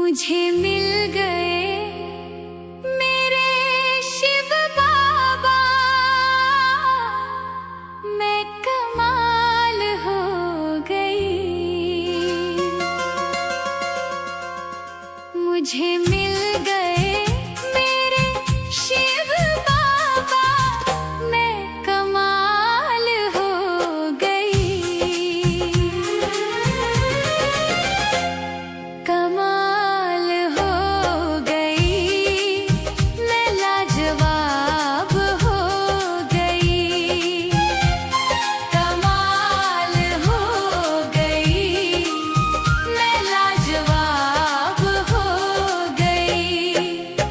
मुझे मिल गए मेरे शिव बाबा, मैं कमाल हो गई। मुझे मिल गए मेरे शिव बाबा, मैं कमाल हो गई। कमाल हो गई, मैं लाजवाब हो गई। कमाल हो गई, मैं लाजवाब हो गई।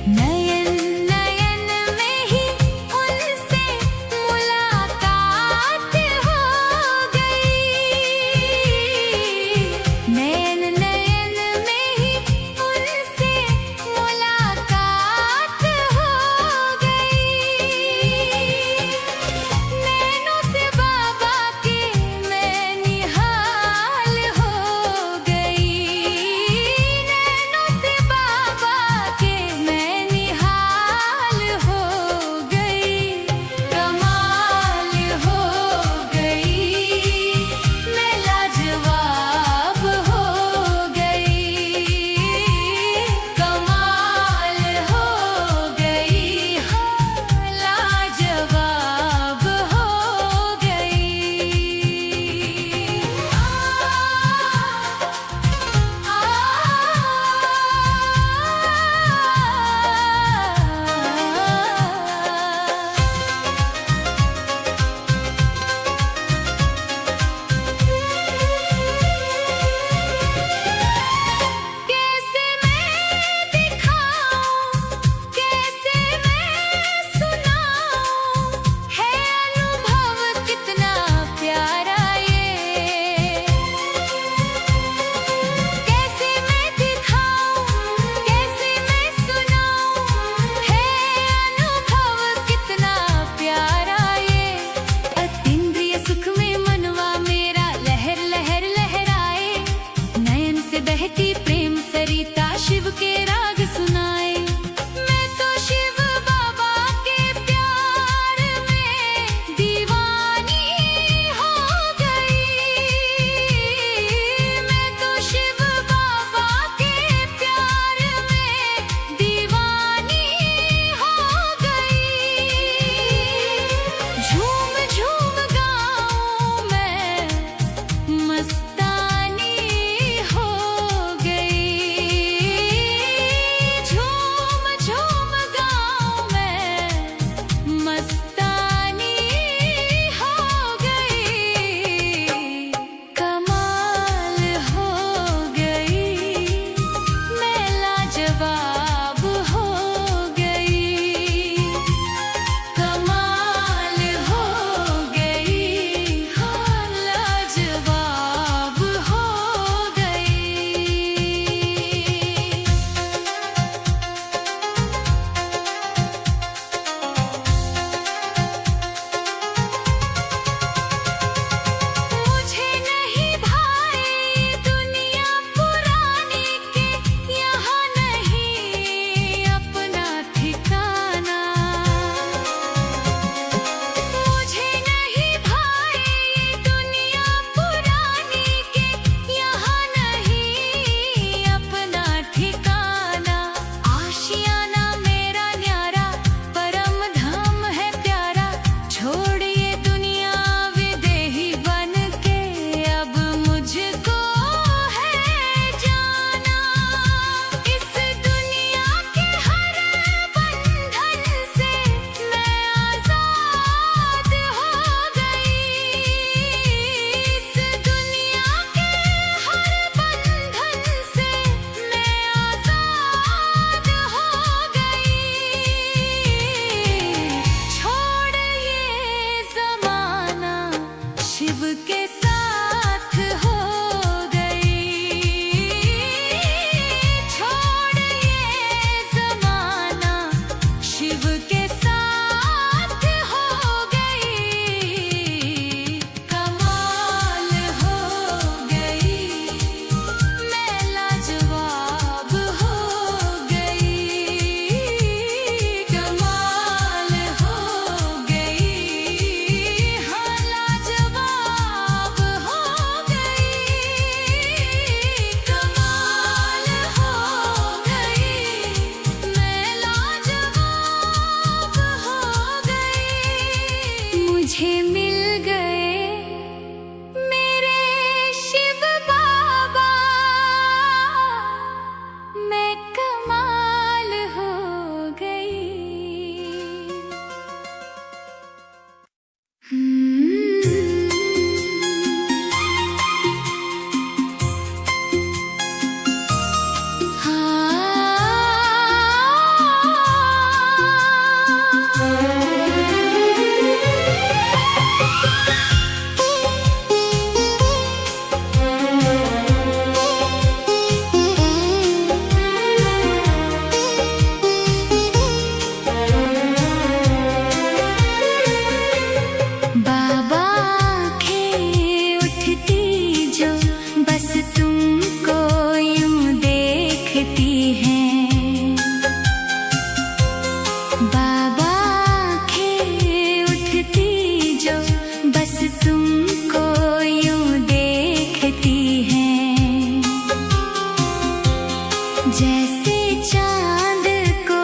जैसे चांद को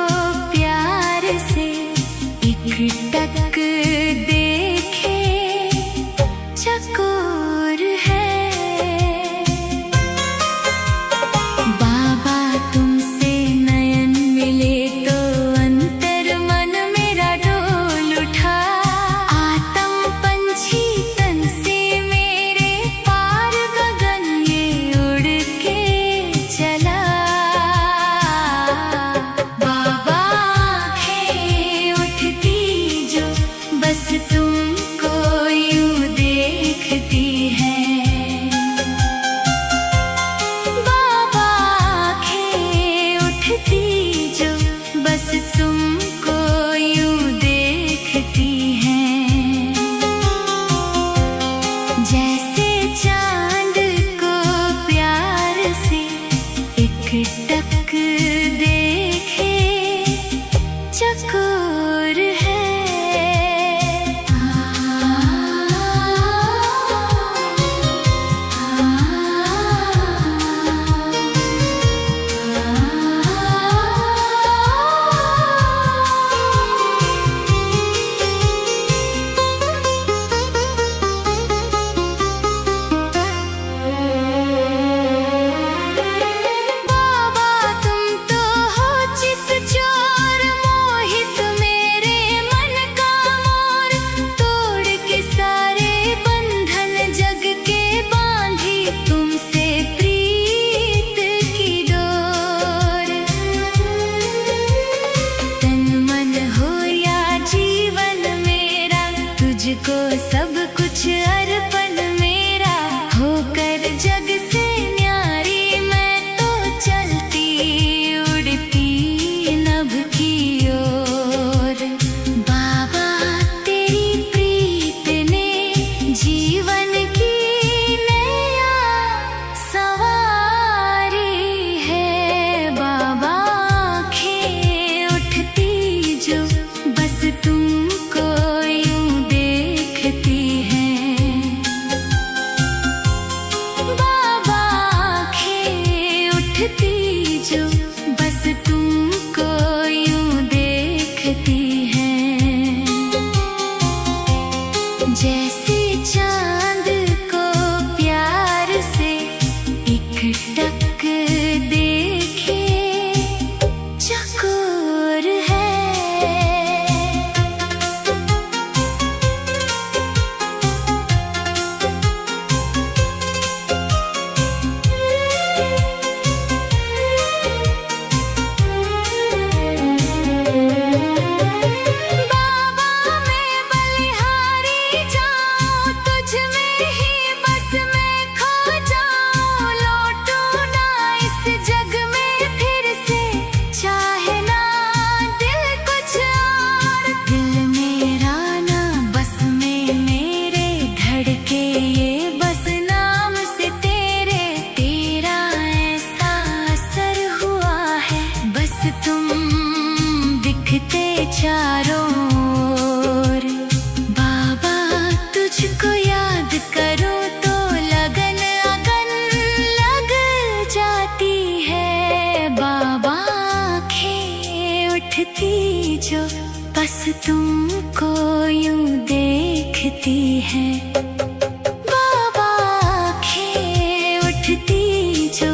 प्यार से एकटक देखे, चकोर है बाबा तुमसे नयन मिले तो अंतर मन मेरा डोल उठा। आतम पंछी तन से मेरे पार गगन ये उड़ के चला। बाबा आँखें उठती जो बस तुमको यूं देखती है। बाबा आँखें उठती जो बस तुमको यूं देखती है। जैसे चांद को प्यार से एकटक देखे, चकोर है। बाबा तुम तो हो चित चोर, मोहित मेरे मन का मोर। तोड़ के सारे बंधन जग के बांधी तुमसे प्रीत की डोर। तन मन हो या जीवन मेरा, तुझको सब कुछ अर्पण मेरा। होकर जग से न्यारी मैं तो चलती उड़ती नभ की ओर। बाबा तेरी प्रीत ने जीवन की नैया सवारी है। बाबा आँखें उठती जो बस तुमको यूं देखती है। बाबा आँखें उठती जो बस तुमको यूं देखती है। जैसे चांद को प्यार से एकटक देखे, चकोर है। बाबा मैं बलिहारी जाऊं, तुझ में ही बस मैं खो जाऊं। लौटूं ना इस जग में फिर से, चाहे ना दिल कुछ और। दिल मेरा ना बस में मेरे, धड़के ये बस नाम से तेरे। तेरा ऐसा असर हुआ है, बस तुम दिखते चारों ओर। बाबा तुझको याद करूं तो लगन अगन लग जाती है। बाबा आँखें उठती जो बस तुमको यूं देखती है। बाबा आँखें उठती जो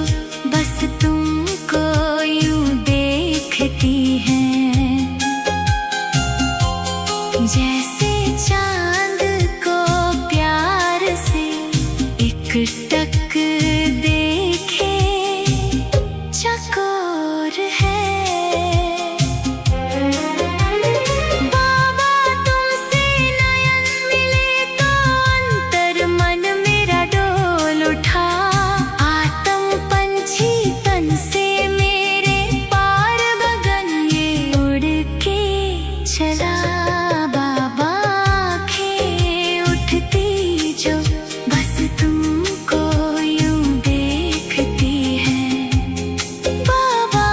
बस तुमको यूं देखती है। जैसे चांद को प्यार से एकटक देखे, चकोर है। बाबा तुमसे नयन मिले तो अंतर मन मेरा डोल उठा। आतम पंछी तन से मेरे पार गगन ये उड़ के चला। बाबा आँखें उठती जो बस तुमको यूं देखती है। बाबा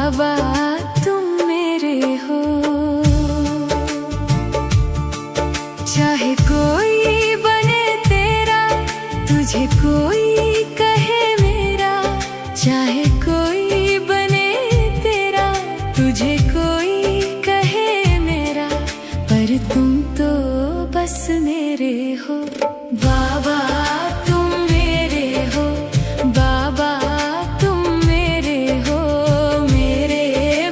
बाबा तुम मेरे हो। चाहे कोई बने तेरा, तुझे कोई कहे मेरा, चाहे कोई बने तेरा, तुझे कोई कहे मेरा, पर तुम तो बस मेरे हो। बाबा तुम मेरे हो, बाबा तुम मेरे हो, मेरे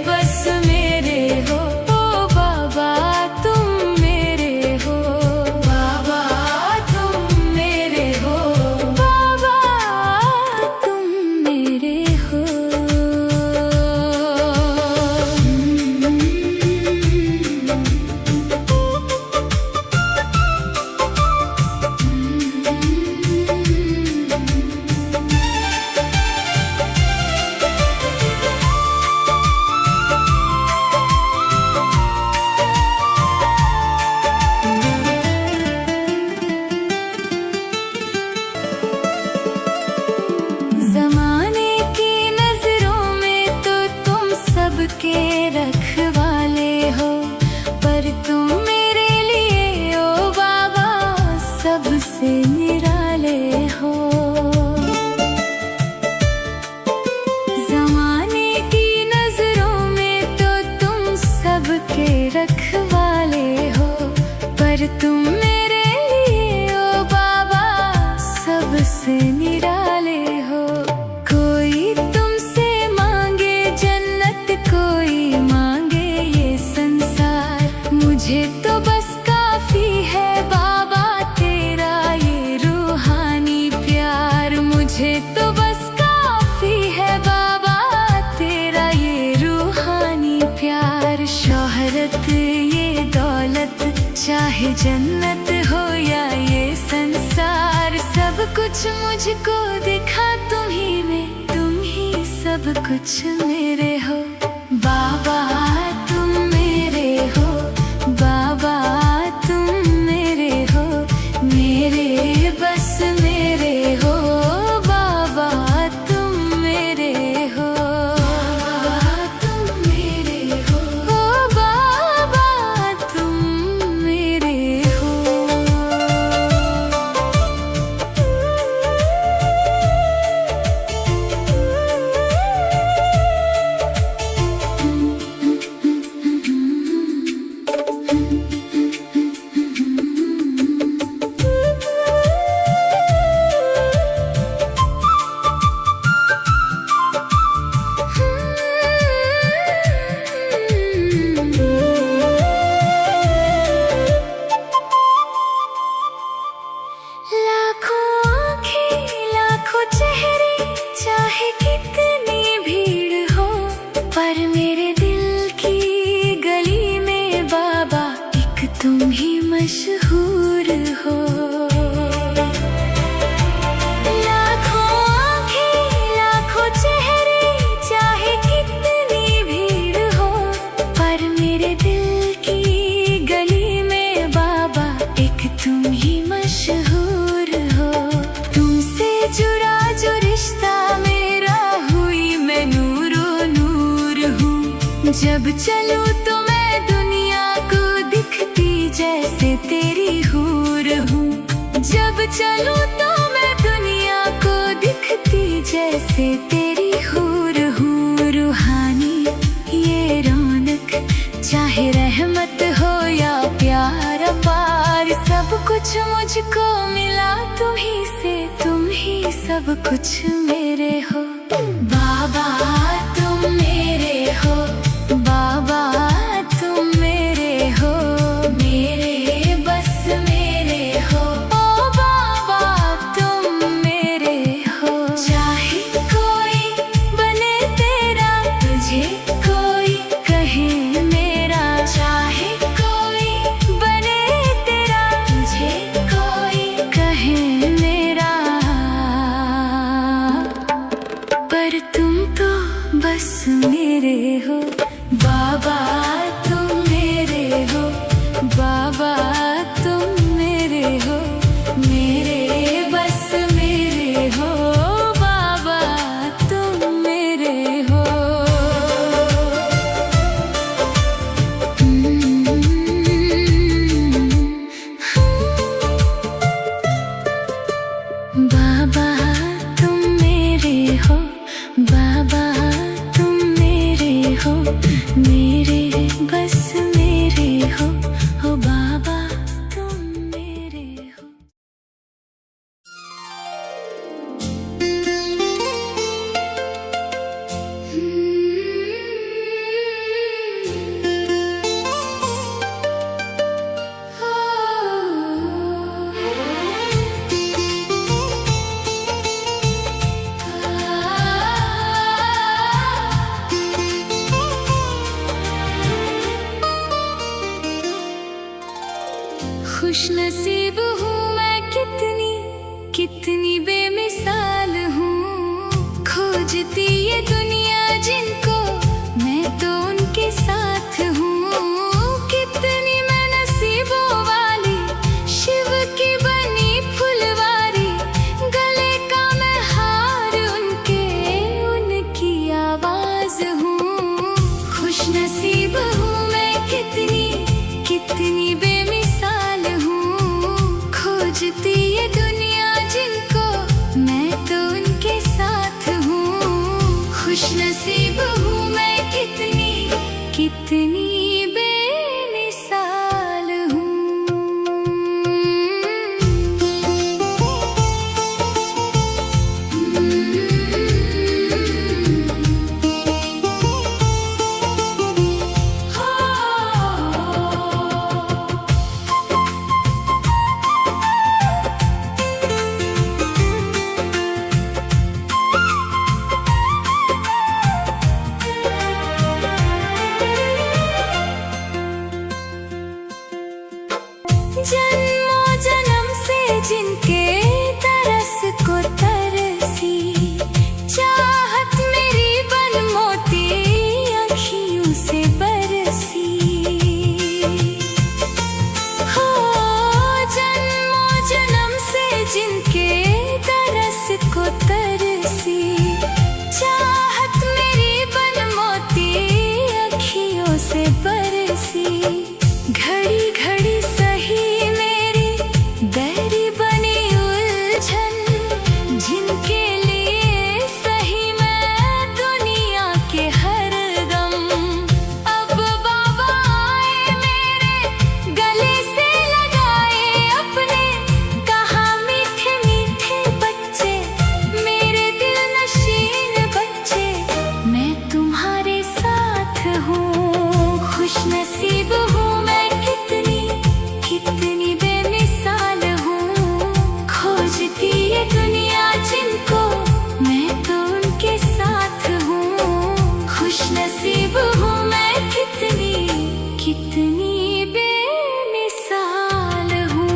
बस मेरे हो। ओ बाबा तुम मेरे हो, बाबा तुम मेरे हो, बाबा तुम मेरे हो। ज़माने की नजरों में तो तुम सबके रखवाले हो, पर तुम मेरे लिए ओ बाबा सबसे निराले हो। ज़माने की नजरों में तो तुम सबके रखवाले हो, पर तुम मेरे लिए ओ बाबा सबसे निराले हो। कोई तुमसे मांगे जन्नत, कोई मांगे ये संसार, मुझे तो बस काफी है बाबा तेरा ये रूहानी प्यार। मुझे तो बस काफी है बाबा तेरा ये रूहानी प्यार। शोहरत ये दौलत, चाहे जन्नत हो या ये संसार, सब कुछ मुझको दिखा तुम्ही में, तुम ही सब कुछ मेरे हो। बाबा तुम मेरे हो, बाबा तुम मेरे हो, मेरे बस मेरे हो, बाबा तुम मेरे हो, बाबा तुम मेरे हो, ओ बाबा तुम मेरे हो। लाखों आँखें, लाखों चेहरे, चाहे कितनी भीड़ हो, पर मेरे दिल की गली में बाबा एक तुम ही मशहूर हो। लाखों आँखें, लाखों चेहरे, चाहे कितनी भीड़ हो, पर मेरे दिल की गली में बाबा एक तुम ही मशहूर हो। तुमसे जुड़ा जो रिश्ता मेरा, हुई मैं नूरो नूर हूँ। जब चलूँ तो मैं दुनिया को दिखती जैसे तेरी हूर हूँ। जब चलूँ तो मैं दुनिया को दिखती जैसे तेरी हूर हूँ। रूहानी ये रौनक, चाहे रहमत हो या प्यार अपार, सब कुछ मुझको मिला तुम्ही से, तुम ही सब कुछ मेरे हो। बाबा तुम मेरे हो, बाबा तुम मेरे हो, मेरे बस मेरे हो, ओ बाबा तुम मेरे हो। चाहे कोई बने तेरा, तुझे कोई कहे मेरा, चाहे कोई बने तेरा, तुझे कोई कहे मेरा, पर तुम तो बस मेरे हो। बाबा तुम मेरे हो, बाबा तुम मेरे हो, मेरे बस मेरे हो, बाबा तुम मेरे हो। हो, मेरे बस मेरे हो बाबा तुम मेरे हो। खुश नसीब हूँ मैं कितनी कितनी बेमिसाल हूँ, खोजती ये दुनिया जिनको मैं तो उनके साथ हूँ। कितनी मैं नसीबों वाली, शिव की बनी फुलवारी, गले का मैं हार उनके, उनकी आवाज हूँ। खुश नसीब हूँ मैं कितनी कितनी बेमिसाल हूँ, खोजती ये दुनिया जिनको मैं तो उनके साथ हूँ। खुश नसीब हूँ मैं कितनी कितनी बेमिसाल हूँ। जन्मों जन्म से जिनके तरस को तरसी, चाहत मेरी बन मोती अखियों से बरसी। हो जन्मों जन्म से जिनके तरस को तरसी, चाहत मेरी बन मोती अखियों से बरसी। घड़ी घड़ी सही बैरी बनी उलझन, जिनके लिए सही मैं दुनिया के हर गम। अब बाबा आए मेरे गले से लगाए अपने, कहा मीठे मीठे बच्चे मेरे दिल नशीन बच्चे, मैं तुम्हारे साथ हूँ। खुश नसीब हूँ मैं कितनी कितनी बेमिसाल हूँ, खोजती ये दुनिया जिनको मैं तो उनके साथ हूँ। खुश नसीब हूँ मैं कितनी कितनी बेमिसाल हूँ।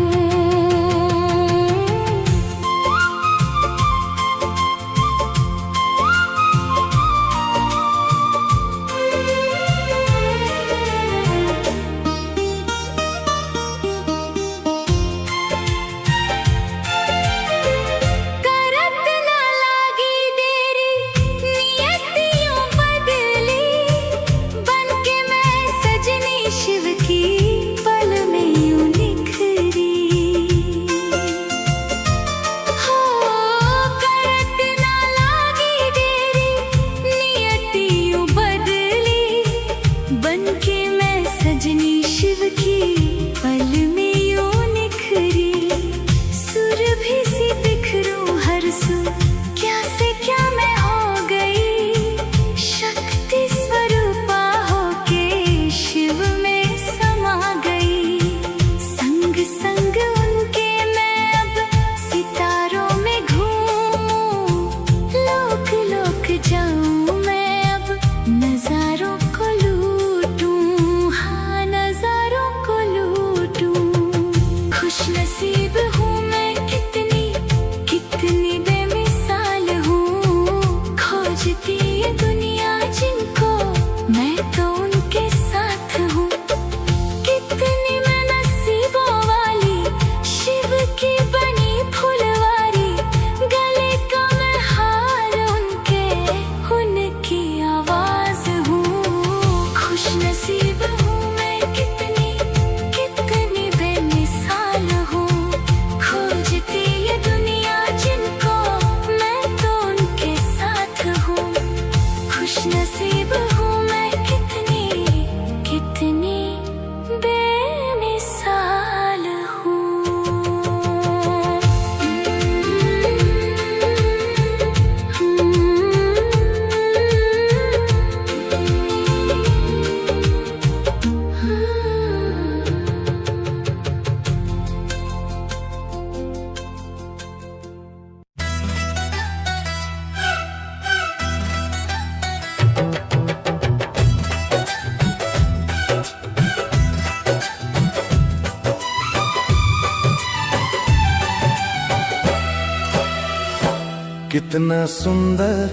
कितना सुंदर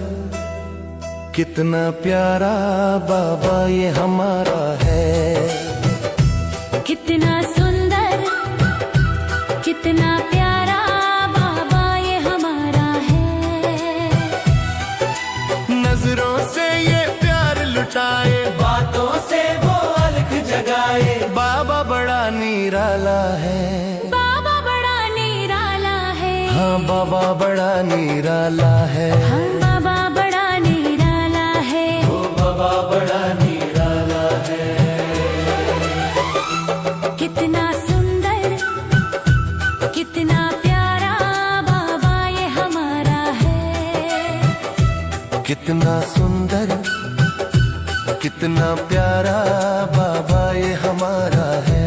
कितना प्यारा बाबा ये हमारा है। कितना सुंदर कितना प्यारा बाबा ये हमारा है। नजरों से ये प्यार लुटाए, बातों से वो अलख जगाए। बाबा बड़ा निराला है, बाबा बड़ा निराला है। हाँ बाबा बड़ा निराला है। हाँ बाबा बड़ा निराला है। ओ बाबा बड़ा निराला है। कितना सुंदर कितना प्यारा बाबा ये हमारा है। कितना सुंदर कितना प्यारा बाबा ये हमारा है।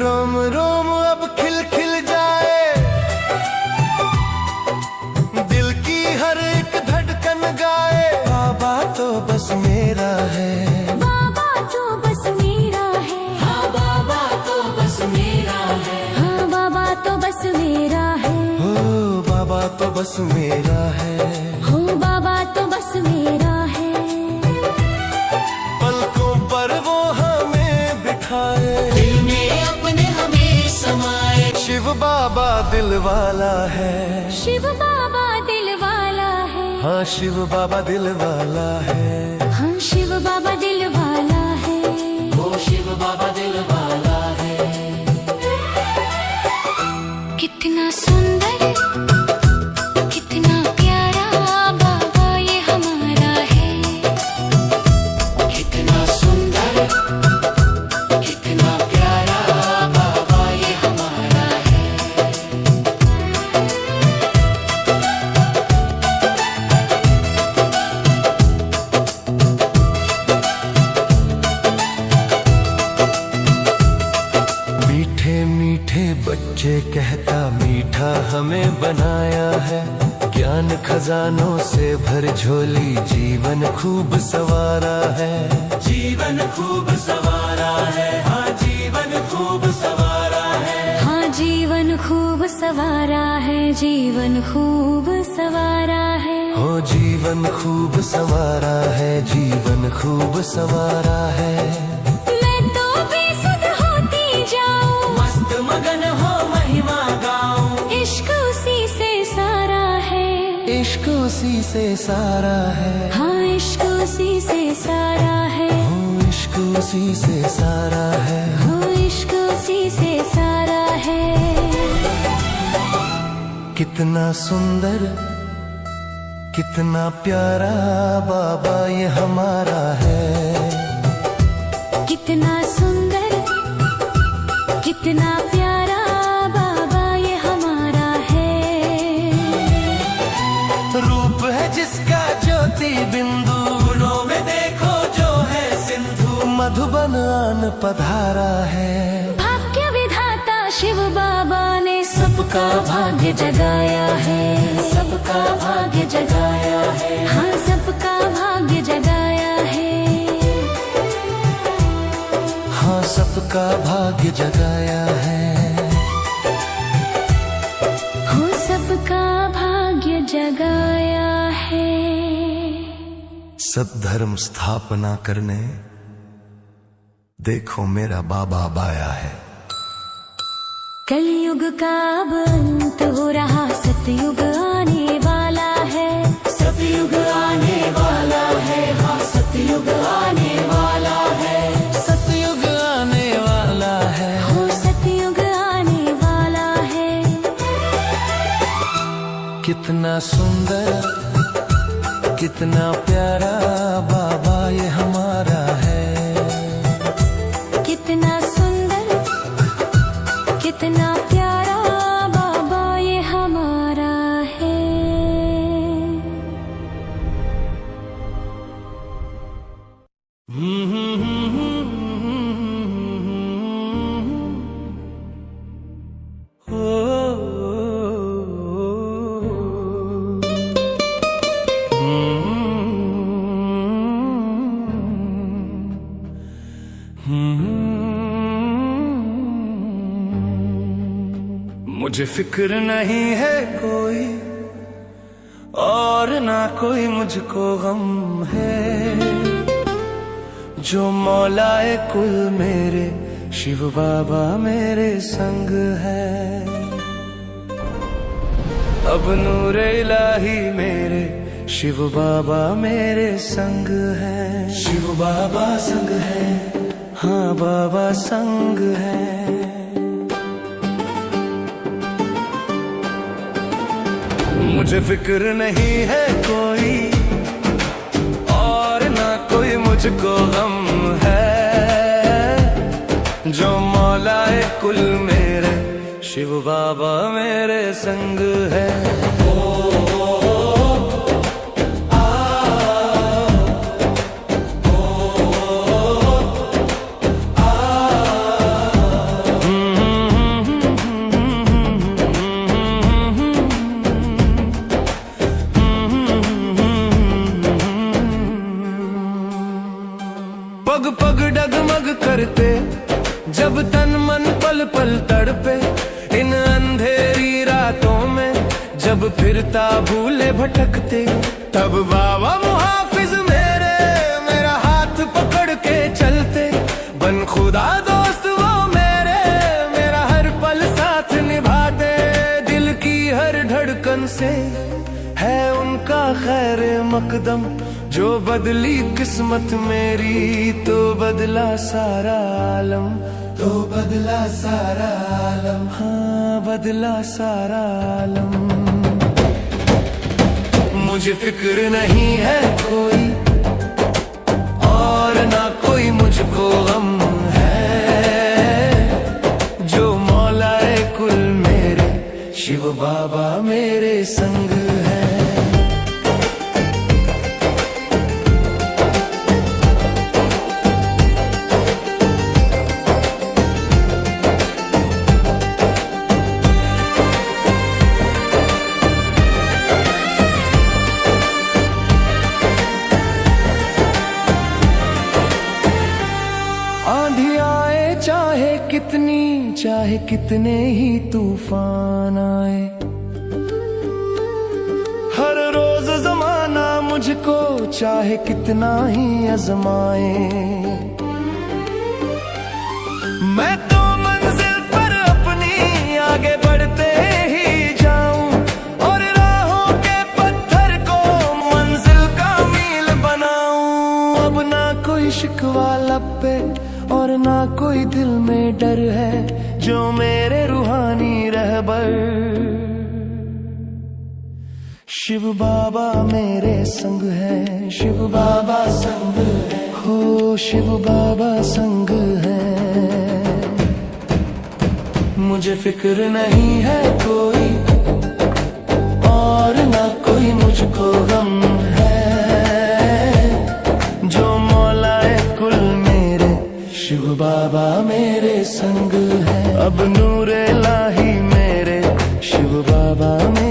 रोम रोम अब खिल खिल जाए, दिल की हर एक धड़कन गाए। बाबा तो बस मेरा है, बाबा तो बस मेरा है। हाँ बाबा तो बस मेरा है। हाँ बाबा तो बस मेरा है। हो बाबा तो बस मेरा है। हो बाबा तो बस मेरा है। पलकों पर वो हमें बिठाए, दिल में अपने हमें समाए। शिव बाबा दिल वाला है, शिव बाबा दिल वाला है। हाँ शिव बाबा दिल वाला है। हाँ शिव बाबा दिल वाला है। वो शिव बाबा दिल वाला है। कितना सुंदर कितना प्यारा बाबा ये हमारा है। कितना सुंदर कितना प्यारा बाबा ये हमारा है। मीठे मीठे बच्चे कहता मीठा हमें बनाया है। ज्ञान खजानों से भर झोली जीवन खूब सवारा है। जीवन खूब सवारा है, हाँ जीवन खूब सवारा है। हाँ जीवन खूब सवारा है। जीवन खूब सवारा है। हो जीवन खूब सवारा है। जीवन खूब सवारा है। मैं तो बेसुध होती जाऊं, मस्त मगन हो महिमा गाऊं। इश्क उसी से सारा है। इश्क उसी से सारा है। हाँ इश्क उसी से सारा है। हो इश्क उसी से सारा है। हो इश्क उसी से सारा है। कितना सुंदर कितना प्यारा बाबा ये हमारा है। कितना सुंदर कितना प्यारा बाबा ये हमारा है। रूप है जिसका ज्योति बिंदु, फूलों में देखो जो है सिंधु। मधुबन आन पधारा है। भाग्य विधाता शिव बाबा ने सबका भाग्य जगाया है। सबका भाग्य जगाया है। हाँ सबका भाग्य जगाया है। हाँ सबका भाग्य जगाया है। हो सबका भाग्य जगाया है। सद्धर्म स्थापना करने देखो मेरा बाबा आया है। कलयुग का अब अंत हो रहा, सतयुग आने वाला है। सतयुग आने वाला है। हाँ सतयुग आने वाला है। सतयुग आने वाला है। हो सतयुग आने वाला है। कितना सुंदर कितना प्यारा बाबा ये हमारा है। कितना सुंदर कितना प्यारा बाबा ये हमारा है। ओ मुझे फिक्र नहीं है कोई और ना कोई मुझको गम है, जो मौलाए कुल मेरे शिव बाबा मेरे संग है। अब नूरे इलाही मेरे शिव बाबा मेरे संग है। शिव बाबा संग है, हाँ बाबा संग है। मुझे फिक्र नहीं है कोई और ना कोई मुझको गम है, जो मौलाए कुल मेरे शिव बाबा मेरे संग है। पग पग डगमग करते जब तन मन पल पल तड़पे, इन अंधेरी रातों में जब फिरता भूले भटकते, तब बाबा मुहाफिज मेरे मेरा हाथ पकड़ के चलते। बन खुदा दोस्त वो मेरा हर पल साथ निभाते, दिल की हर धड़कन से है उनका खैर मकदम। जो बदली किस्मत मेरी तो बदला सारा आलम, तो बदला सारा आलम, हाँ बदला सारा आलम। मुझे फिक्र नहीं है कोई और ना कोई मुझको गम है, जो मौलाए कुल मेरे शिव बाबा मेरे संग है। आंधी आए चाहे कितने ही तूफान आए, हर रोज जमाना मुझको चाहे कितना ही आजमाए, मैं तो मंजिल पर अपनी आगे बढ़ते ही जाऊं, और राहों के पत्थर को मंजिल का मील बनाऊं। अब ना कोई शिकवा लब पे और ना कोई दिल में डर है, जो मेरे रूहानी रहबर शिव बाबा मेरे संग है। शिव बाबा संग है, हो शिव बाबा संग है। मुझे फिक्र नहीं है कोई और ना कोई मुझको गम है, जो मौलाए कुल मेरे शिव बाबा मेरे संग है। अब नूरे इलाही मेरे शिव बाबा मेरे